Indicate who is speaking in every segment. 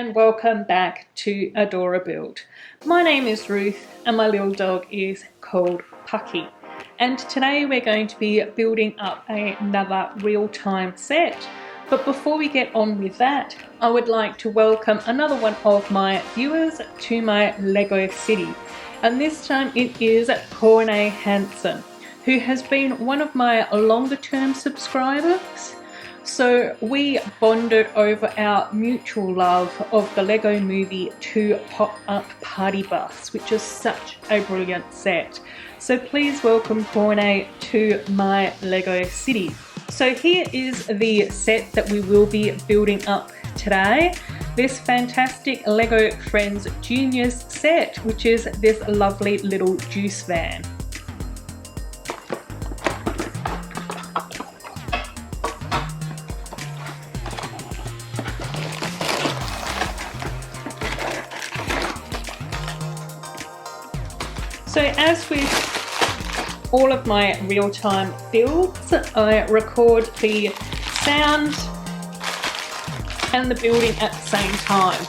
Speaker 1: and welcome back to Adorabuild. My name is Ruth and my little dog is called Pucky. And today we're going to be building up another real-time set. But before we get on with that, I would like to welcome another one of my viewers to my Lego city. And this time it is Corne Hansen, who has been one of my longer term subscribers. So we bonded over our mutual love of the Lego Movie 2 Pop-Up Party Bus, which is such a brilliant set. So please welcome Corne to my Lego city. So here is the set that we will be building up today. This fantastic Lego Friends Juniors set, which is this lovely little juice van. So as with all of my real-time builds, I record the sound and the building at the same time.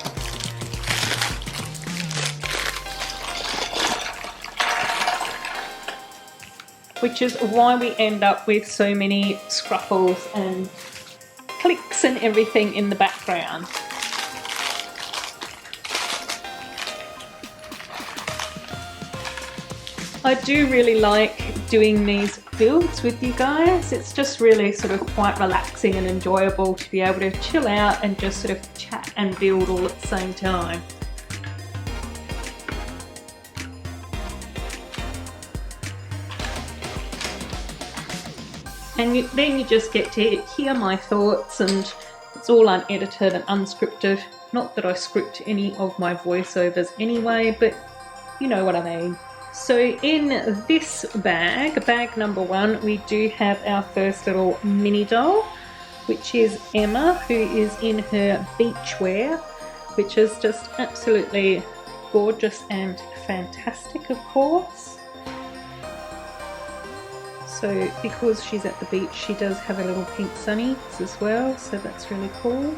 Speaker 1: Which is why we end up with so many scruffles and clicks and everything in the background. I do really like doing these builds with you guys. It's just really sort of quite relaxing and enjoyable to be able to chill out and just sort of chat and build all at the same time. And then you just get to hear my thoughts, and it's all unedited and unscripted. Not that I script any of my voiceovers anyway, but you know what I mean. So in this bag number 1, we do have our first little mini doll, which is Emma, who is in her beach wear, which is just absolutely gorgeous and fantastic, of course. So because she's at the beach, she does have a little pink sunnies as well, so that's really cool.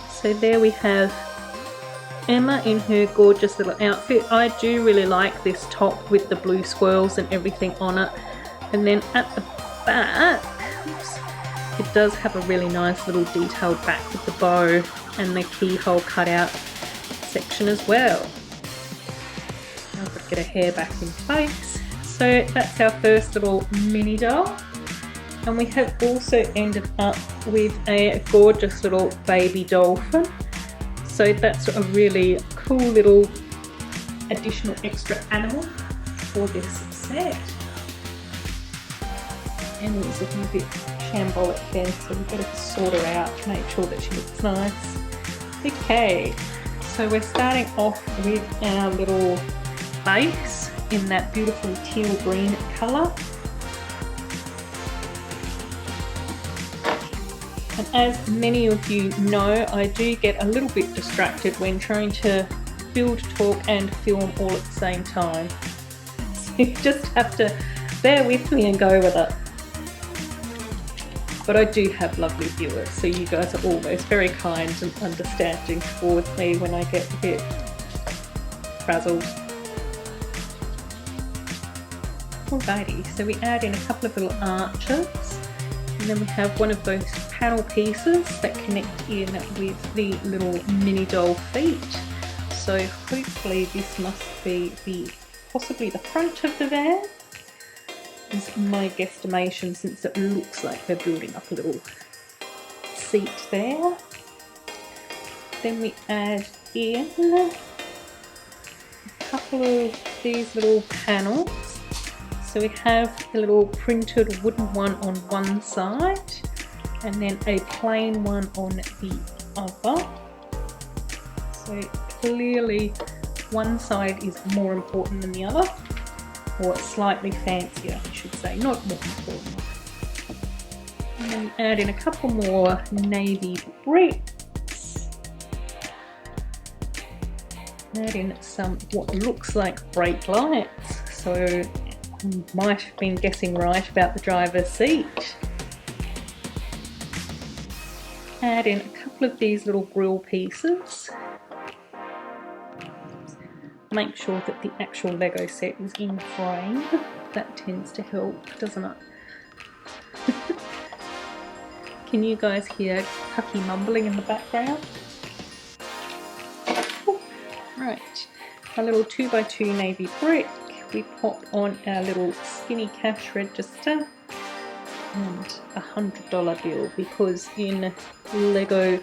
Speaker 1: So there we have Emma in her gorgeous little outfit. I do really like this top with the blue swirls and everything on it. And then at the back, oops, it does have a really nice little detailed back with the bow and the keyhole cutout section as well. I'll get her hair back in place. So that's our first little mini doll. And we have also ended up with a gorgeous little baby dolphin. So that's a really cool little additional extra animal for this set. Emily's looking a bit shambolic there, so we've got to sort her out to make sure that she looks nice. Okay, so we're starting off with our little base in that beautiful teal green colour. And as many of you know, I do get a little bit distracted when trying to build, talk and film all at the same time. So you just have to bear with me and go with it. But I do have lovely viewers, so you guys are always very kind and understanding towards me when I get a bit frazzled. Alrighty, so we add in a couple of little arches. And then we have one of those panel pieces that connect in with the little mini doll feet. So hopefully this must be possibly the front of the van, is my guesstimation, since it looks like they're building up a little seat there. Then we add in a couple of these little panels. So we have the little printed wooden one on one side and then a plain one on the other. So clearly one side is more important than the other, or slightly fancier I should say, not more important. And then we add in a couple more navy bricks. Add in some what looks like brake lights. So might have been guessing right about the driver's seat. Add in a couple couple of these little grill pieces. Make sure that the actual Lego set is in frame. That tends to help, doesn't it? Can you guys hear Pucky mumbling in the background? Right, a little 2x2 navy brick. We pop on our little skinny cash register and a $100 bill, because in Lego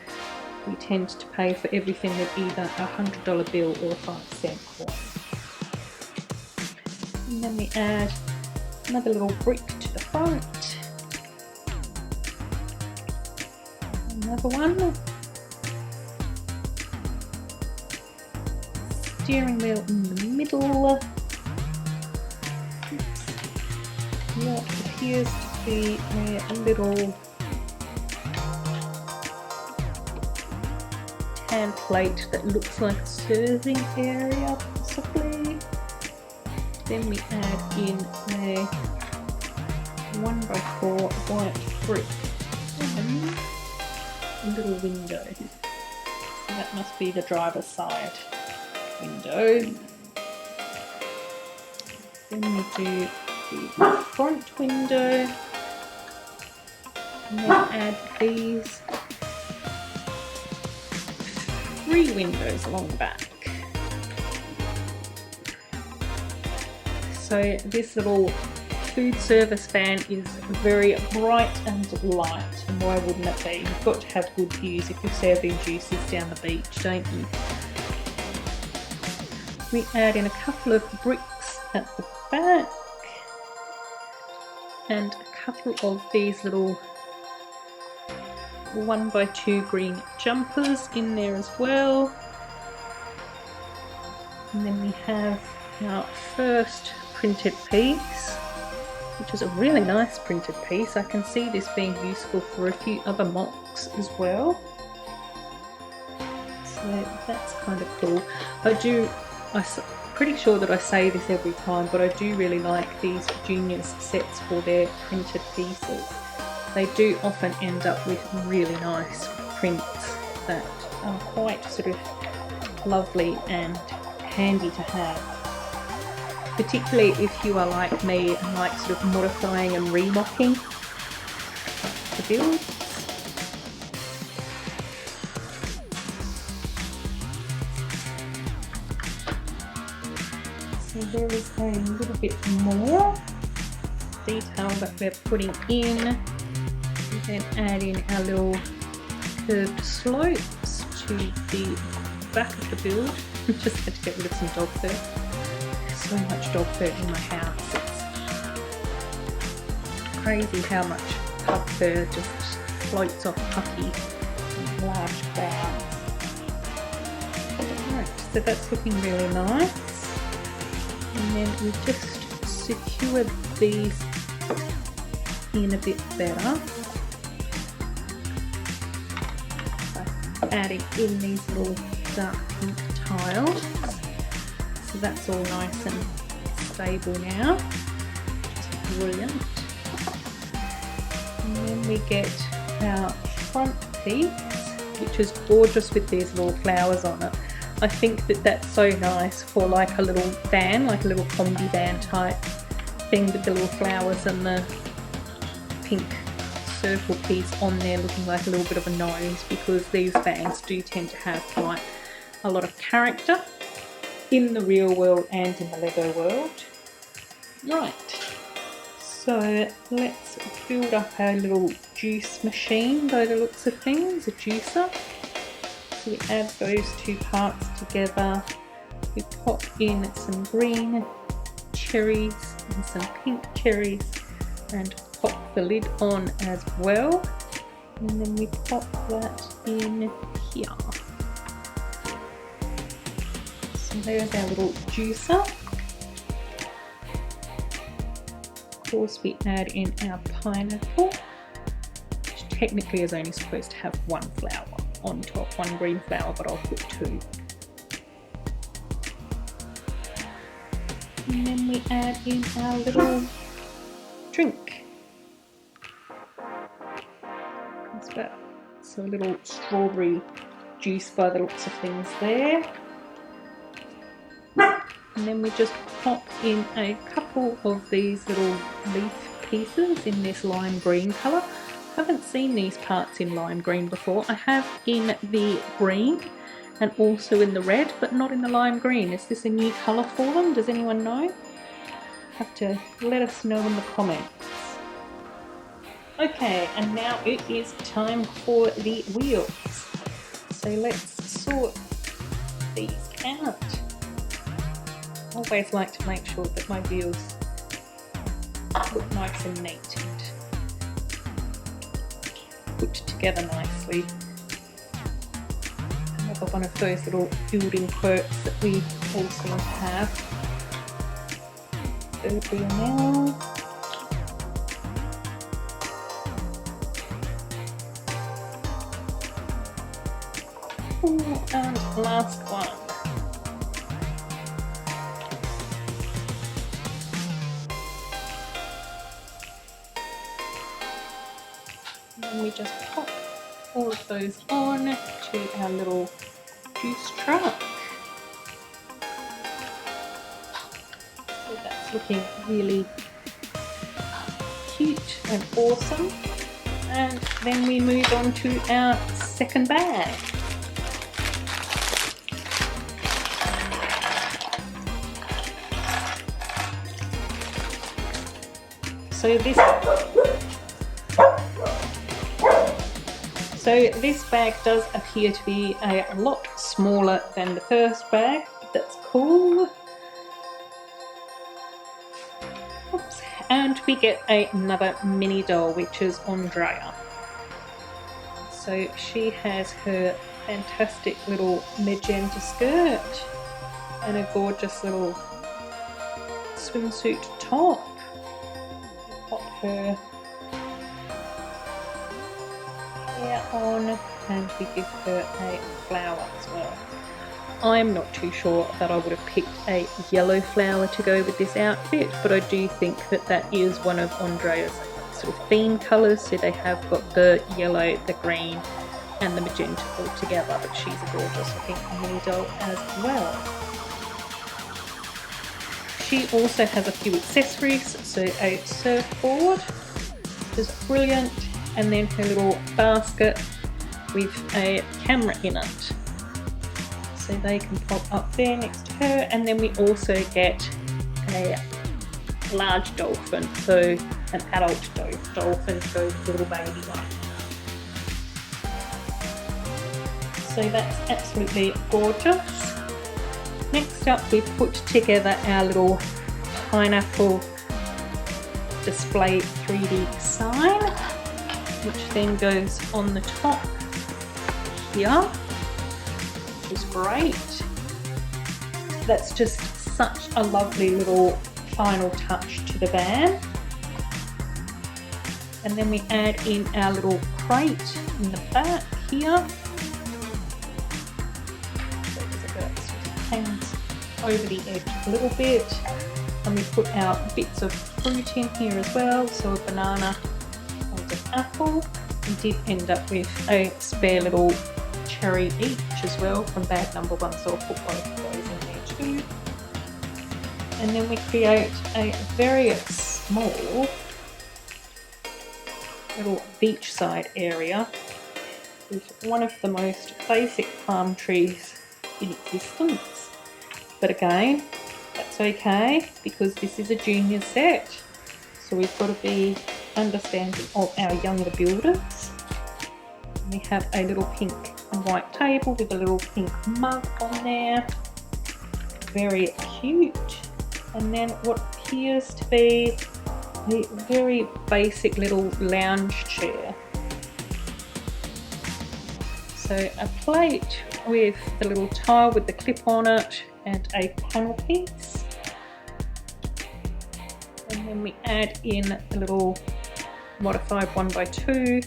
Speaker 1: we tend to pay for everything with either a $100 bill or a 5-cent coin. And then we add another little brick to the front. Another one. Steering wheel in the middle. What appears to be a little hand plate that looks like a serving area, possibly. Then we add in a 1x4 white brick and a little window. That must be the driver's side window. Then we do the front window, and then add these 3 windows along the back. So this little food service van is very bright and light, and why wouldn't it be? You've got to have good views if you're serving juices down the beach, don't you? We add in a couple of bricks at the back and a couple of these little 1x2 green jumpers in there as well. And then we have our first printed piece, which is a really nice printed piece. I can see this being useful for a few other mocks as well. So that's kind of cool. I'm pretty sure that I say this every time, but I do really like these juniors sets for their printed pieces. They do often end up with really nice prints that are quite sort of lovely and handy to have. Particularly if you are like me and like sort of modifying and remocking the builds. So there is a little bit more detail that we're putting in. We then add in our little curved slopes to the back of the build. Just had to get rid of some dog fur. There's so much dog fur in my house. It's crazy how much pug fur just floats off Pucky in large clouds. Right, so that's looking really nice. And then we just secure these in a bit better by adding in these little dark pink tiles. So that's all nice and stable now. It's brilliant. And then we get our front piece, which is gorgeous with these little flowers on it. I think that that's so nice for like a little van, like a little combi van type thing with the little flowers and the pink circle piece on there looking like a little bit of a nose, because these vans do tend to have quite a lot of character in the real world and in the Lego world. Right, so let's build up our little juice machine by the looks of things, a juicer. So we add those 2 parts together. We pop in some green cherries and some pink cherries and pop the lid on as well. And then we pop that in here. So there's our little juicer. Of course we add in our pineapple, which technically is only supposed to have 1 flower on top, 1 green flower, but I'll put 2. And then we add in our little drink as well. So So a little strawberry juice by the looks of things there. And then we just pop in a couple of these little leaf pieces in this lime green colour. I haven't seen these parts in lime green before. I have in the green and also in the red, but not in the lime green. Is this a new colour for them? Does anyone know? Have to let us know in the comments. Okay, and now it is time for the wheels. So let's sort these out. Always like to make sure that my wheels look nice and neat and put together nicely. Another one of those little building quirks that we also have. Third wheel now. And last one. And we just pop all of those on to our little juice truck. So that's looking really cute and awesome. And then we move on to our second bag. So this bag does appear to be a lot smaller than the first bag, but that's cool. Oops. And we get another mini doll, which is Andrea. So she has her fantastic little magenta skirt and a gorgeous little swimsuit top. Pop her hair on and we give her a flower as well. I'm not too sure that I would have picked a yellow flower to go with this outfit, but I do think that that is one of Andrea's sort of theme colours, so they have got the yellow, the green and the magenta all together, but she's a gorgeous looking mini doll as well. She also has a few accessories, so a surfboard, which is brilliant, and then her little basket with a camera in it. So they can pop up there next to her, and then we also get a large dolphin, so an adult dolphin to go with the little baby one. So that's absolutely gorgeous. Next up, we've put together our little pineapple display 3D sign, which then goes on the top here, which is great. That's just such a lovely little final touch to the van. And then we add in our little crate in the back here. Hangs over the edge a little bit, and we put our bits of fruit in here as well, so a banana and an apple. We did end up with a spare little cherry each as well from bag number 1, so I'll put both of those in there too. And then we create a very small little beachside area with one of the most basic palm trees in existence. But again, that's okay because this is a junior set, so we've got to be understanding of our younger builders. We have a little pink and white table with a little pink mug on there, very cute. And then what appears to be a very basic little lounge chair. So a plate with the little tile with the clip on it and a panel piece. And then we add in a little modified 1x2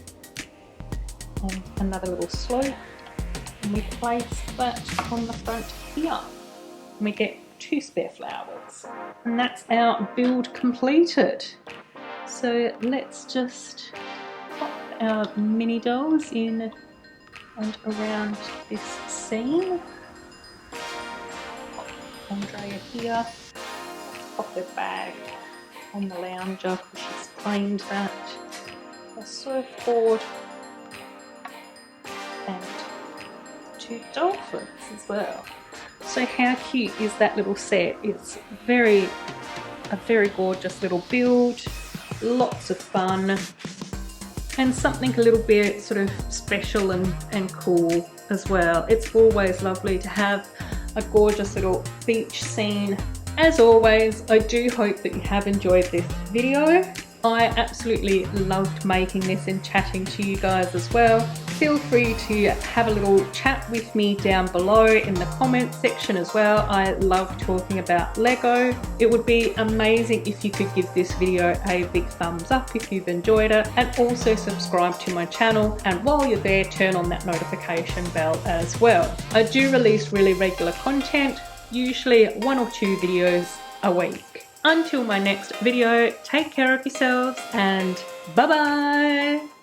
Speaker 1: and another little slope. And we place that on the front here. And we get 2 spare flowers. And that's our build completed. So let's just pop our mini dolls in and around this scene. Andrea here, pop her bag on the lounger because she's cleaned that. A surfboard and 2 dolphins as well. So how cute is that little set? It's a very gorgeous little build, lots of fun, and something a little bit sort of special and cool as well. It's always lovely to have a gorgeous little beach scene. As always, I do hope that you have enjoyed this video. I absolutely loved making this and chatting to you guys as well. Feel free to have a little chat with me down below in the comments section as well. I love talking about Lego. It would be amazing if you could give this video a big thumbs up if you've enjoyed it, and also subscribe to my channel, and while you're there, turn on that notification bell as well. I do release really regular content, usually 1 or 2 videos a week. Until my next video, take care of yourselves and bye bye!